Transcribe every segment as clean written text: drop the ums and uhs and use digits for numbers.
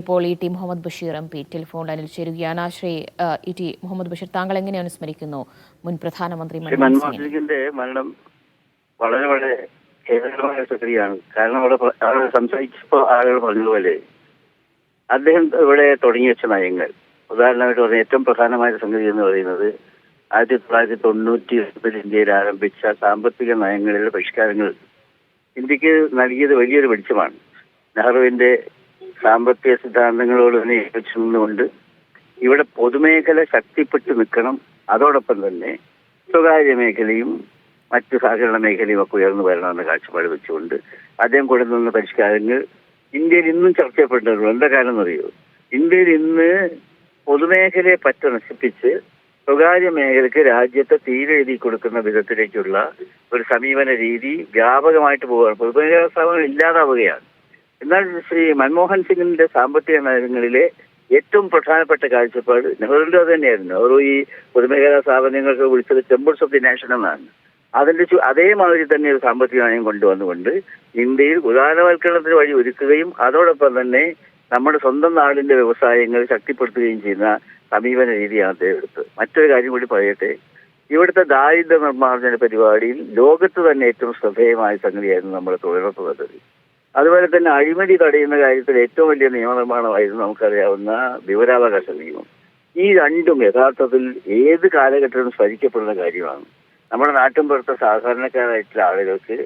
ഇപ്പോൾ E T Muhammad Basheer M P telephone ലൈനിൽ ചേരുകയാണ്. ശ്രീ ഇ ടി മുഹമ്മദ് ബഷീർ, താങ്കൾ എങ്ങനെ അനുസ്മരിക്കുന്നു മുൻ പ്രധാനമന്ത്രി മൻമോഹൻ സിംഗിന്റെ മരണം? വളരെ വളരെ ഖേദകരമായ സംഗതിയാണ്. കാരണം അവിടെ സംസാരിച്ചപ്പോൾ ആളുകൾ പറഞ്ഞതുപോലെ അദ്ദേഹം ഇവിടെ തുടങ്ങി വെച്ച നയങ്ങൾ, ഉദാഹരണമായിട്ട് പറഞ്ഞ ഏറ്റവും പ്രധാനമായ സംഗതി എന്ന് പറയുന്നത് 1999 ഇന്ത്യയിൽ ആരംഭിച്ച സാമ്പത്തിക നയങ്ങളിലെ പരിഷ്കാരങ്ങൾ ഇന്ത്യക്ക് നൽകിയത് വലിയൊരു വെളിച്ചമാണ്. നെഹ്റുവിന്റെ സാമ്പത്തിക സിദ്ധാന്തങ്ങളോട് തന്നെ യോജിച്ചു നിന്നുകൊണ്ട് ഇവിടെ പൊതുമേഖല ശക്തിപ്പെട്ടു നിൽക്കണം, അതോടൊപ്പം തന്നെ സ്വകാര്യ മേഖലയും മറ്റു സഹകരണ മേഖലയും ഒക്കെ ഉയർന്നു വരണമെന്ന കാഴ്ചപ്പാട് വെച്ചുകൊണ്ട് അദ്ദേഹം കൊണ്ടുവന്ന പരിഷ്കാരങ്ങൾ ഇന്ത്യയിൽ ഇന്നും ചർച്ച ചെയ്യപ്പെട്ടിട്ടുണ്ട്. എന്താ കാരണം എന്നറിയോ? ഇന്ത്യയിൽ ഇന്ന് പൊതുമേഖലയെ പറ്റ നശിപ്പിച്ച് സ്വകാര്യ മേഖലയ്ക്ക് രാജ്യത്തെ തീരെഴുതി കൊടുക്കുന്ന വിധത്തിലേക്കുള്ള ഒരു സമീപന രീതി വ്യാപകമായിട്ട് പോവുകയാണ്. പൊതുമേഖലാ സ്ഥാപനങ്ങൾ ഇല്ലാതാവുകയാണ്. എന്നാൽ ശ്രീ മൻമോഹൻ സിംഗിന്റെ സാമ്പത്തിക നയങ്ങളിലെ ഏറ്റവും പ്രധാനപ്പെട്ട കാഴ്ചപ്പാട് നെഹ്റുവിന്റെ അത് തന്നെയായിരുന്നു. നെഹ്റു ഈ പൊതുമേഖലാ സ്ഥാപനങ്ങൾക്ക് വിളിച്ചത് ടെമ്പിൾസ് ഓഫ് ദി നാഷൻ എന്നാണ്. അതിന്റെ അതേമാതിരി തന്നെ ഒരു സാമ്പത്തിക നയം കൊണ്ടുവന്നുകൊണ്ട് ഇന്ത്യയിൽ ഉദാരവൽക്കരണത്തിന് വഴി ഒരുക്കുകയും അതോടൊപ്പം തന്നെ നമ്മുടെ സ്വന്തം നാടിന്റെ വ്യവസായങ്ങൾ ശക്തിപ്പെടുത്തുകയും ചെയ്യുന്ന സമീപന രീതിയാണ് അദ്ദേഹം എടുത്തത്. മറ്റൊരു കാര്യം കൂടി പറയട്ടെ, ഇവിടുത്തെ ദാരിദ്ര്യ നിർമ്മാർജ്ജന പരിപാടിയിൽ ലോകത്ത് തന്നെ ഏറ്റവും ശ്രദ്ധേയമായ സംഗതിയായിരുന്നു നമ്മുടെ തൊഴിലുറപ്പ് പദ്ധതി. അതുപോലെ തന്നെ അഴിമതി തടയുന്ന കാര്യത്തിൽ ഏറ്റവും വലിയ നിയമനിർമ്മാണമായിരുന്നു നമുക്കറിയാവുന്ന വിവരാവകാശ നിയമം. ഈ രണ്ടും യഥാർത്ഥത്തിൽ ഏത് കാലഘട്ടത്തിലും സ്മരിക്കപ്പെടുന്ന കാര്യമാണ്. നമ്മുടെ നാട്ടിൻ പുറത്തെ സാധാരണക്കാരായിട്ടുള്ള ആളുകൾക്ക്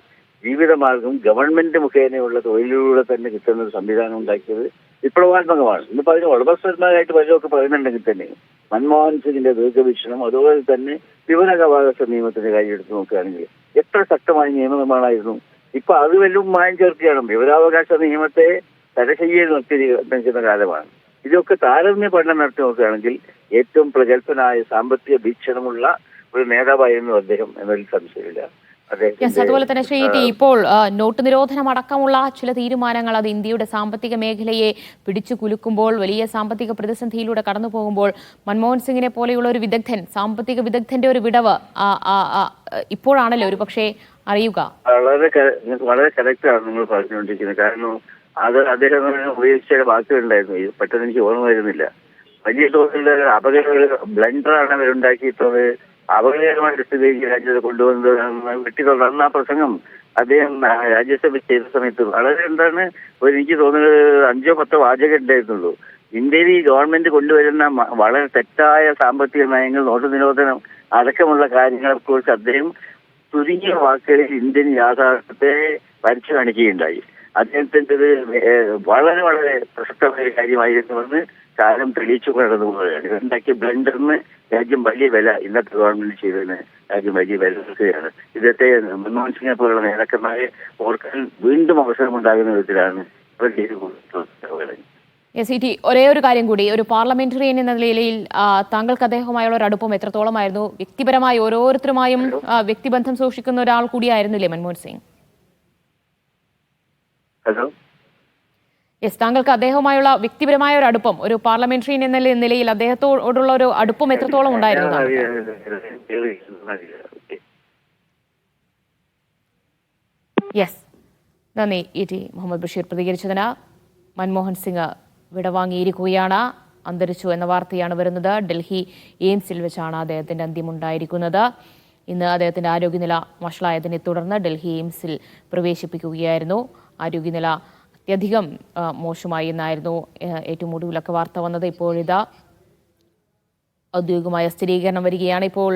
ജീവിതമാർഗം ഗവൺമെന്റ് മുഖേനയുള്ള തൊഴിലിലൂടെ തന്നെ കിട്ടുന്ന ഒരു സംവിധാനം ഉണ്ടാക്കിയത് വിപ്ലവാത്മകമാണ്. ഇന്നിപ്പോൾ അതിന് ഉടമസ്ഥന്മാരായിട്ട് പലരൊക്കെ പറയുന്നുണ്ടെങ്കിൽ തന്നെ മൻമോഹൻ സിംഗിന്റെ ദീർഘവീക്ഷണം, അതുപോലെ തന്നെ വിവരാവകാശ നിയമത്തിന്റെ കാര്യം എടുത്ത് നോക്കുകയാണെങ്കിൽ എത്ര ശക്തമായ നിയമനിർമ്മാണമായിരുന്നു. ഇപ്പൊ അത് വല്ലതും മായം ചേർക്കുകയാണ്. വിവരാവകാശ നിയമത്തെ തലശയ്യയിൽ നിർത്തിയിരിക്കുന്ന കാലമാണ്. ഇതൊക്കെ താരതമ്യ പഠനം നടത്തി നോക്കുകയാണെങ്കിൽ ഏറ്റവും പ്രഗത്ഭനായ സാമ്പത്തിക വീക്ഷണമുള്ള ഒരു നേതാവായിരുന്നു അദ്ദേഹം എന്നതിൽ സംശയമില്ല. അതുപോലെ തന്നെ ശ്രീ ടി, ഇപ്പോൾ നോട്ട് നിരോധനം അടക്കമുള്ള ചില തീരുമാനങ്ങൾ അത് ഇന്ത്യയുടെ സാമ്പത്തിക മേഖലയെ പിടിച്ചു കുലുക്കുമ്പോൾ, വലിയ സാമ്പത്തിക പ്രതിസന്ധിയിലൂടെ കടന്നു പോകുമ്പോൾ മൻമോഹൻ സിംഗിനെ പോലെയുള്ള ഒരു വിദഗ്ധൻ, സാമ്പത്തിക വിദഗ്ധന്റെ ഒരു വിടവ് ഇപ്പോഴാണല്ലോ ഒരു പക്ഷേ അറിയുക. വളരെ കറക്റ്റാണ് നിങ്ങൾ പറഞ്ഞുകൊണ്ടിരിക്കുന്നത്. കാരണം അത് അദ്ദേഹം ഉപയോഗിച്ച വാക്കുകളുണ്ടായിരുന്നു, പെട്ടെന്ന് എനിക്ക് ഓർമ്മ വരുന്നില്ല. വലിയ തോതിലുള്ള ബ്ലണ്ടറാണ് അവരുണ്ടാക്കിയിട്ടുള്ളത്. അപകടകരമായ സ്ഥിതിയിലേക്ക് രാജ്യത്തെ കൊണ്ടുവന്നത് വെട്ടി തുടർന്ന ആ പ്രസംഗം അദ്ദേഹം രാജ്യസഭ ചെയ്ത സമയത്ത് വളരെ എനിക്ക് തോന്നുന്നത് 5-10 വാചകം ഉണ്ടായിരുന്നുള്ളൂ. ഇന്ത്യയിൽ ഈ ഗവൺമെന്റ് കൊണ്ടുവരുന്ന വളരെ തെറ്റായ സാമ്പത്തിക നയങ്ങൾ, നോട്ട് നിരോധനം അടക്കമുള്ള കാര്യങ്ങളെക്കുറിച്ച് അദ്ദേഹം ചുരുങ്ങിയ വാക്കുകളിൽ ഇന്ത്യൻ യാഥാർത്ഥ്യത്തെ വരച്ചു കാണിക്കുകയുണ്ടായി. അദ്ദേഹത്തിന്റെ വളരെ വളരെ പ്രസക്തമായ കാര്യമായിരുന്നുവെന്ന് കാലം തെളിയിച്ചു കടന്നു പോവുകയാണ്. ഉണ്ടാക്കിയ ബ്ലണ്ടറിന് രാജ്യം വലിയ വില ഇന്നത്തെ ഗവൺമെന്റ് ചെയ്തതിന് രാജ്യം വലിയ വില കൊടുക്കുകയാണ്. ഇന്നത്തെ മൻമോഹൻ സിംഗിനെ പോലുള്ള നേതാക്കന്മാരെ ഓർക്കാൻ വീണ്ടും അവസരമുണ്ടാകുന്ന വിധത്തിലാണ് അവർ ചെയ്തു കൊടുത്തത്. ഒരേ ഒരു കാര്യം കൂടി, ഒരു പാർലമെന്ററിയൻ എന്ന നിലയിൽ താങ്കൾക്ക് അദ്ദേഹവുമായുള്ള ഒരു അടുപ്പം എത്രത്തോളമായിരുന്നു? വ്യക്തിപരമായി ഓരോരുത്തരുമായും വ്യക്തിബന്ധം സൂക്ഷിക്കുന്ന ഒരാൾ കൂടിയായിരുന്നില്ലേ മൻമോഹൻ സിംഗ്? ഹലോ, താങ്കൾക്ക് അദ്ദേഹവുമായുള്ള വ്യക്തിപരമായ ഒരു അടുപ്പം, ഒരു പാർലമെന്ററിയൻ എന്ന നിലയിൽ അദ്ദേഹത്തോടുള്ള ഒരു അടുപ്പം എത്രത്തോളം ഉണ്ടായിരുന്നു? നന്ദി ഇ ടി മുഹമ്മദ് ബഷീർ പ്രതികരിച്ചതിന്. മൻമോഹൻ സിംഗ് വിടവാങ്ങിയിരിക്കുകയാണ്, അന്തരിച്ചു എന്ന വാർത്തയാണ് വരുന്നത്. ഡൽഹി എയിംസിൽ വെച്ചാണ് അദ്ദേഹത്തിന്റെ അന്ത്യമുണ്ടായിരിക്കുന്നത്. ഇന്ന് അദ്ദേഹത്തിന്റെ ആരോഗ്യനില വഷളായതിനെ തുടർന്ന് ഡൽഹി എയിംസിൽ പ്രവേശിപ്പിക്കുകയായിരുന്നു. ആരോഗ്യനില അത്യധികം മോശമായി എന്നായിരുന്നു ഏറ്റവും ഒടുവിലൊക്കെ വാർത്ത വന്നത്. ഇപ്പോഴിതാ ഔദ്യോഗികമായ സ്ഥിരീകരണം വരികയാണ്. ഇപ്പോൾ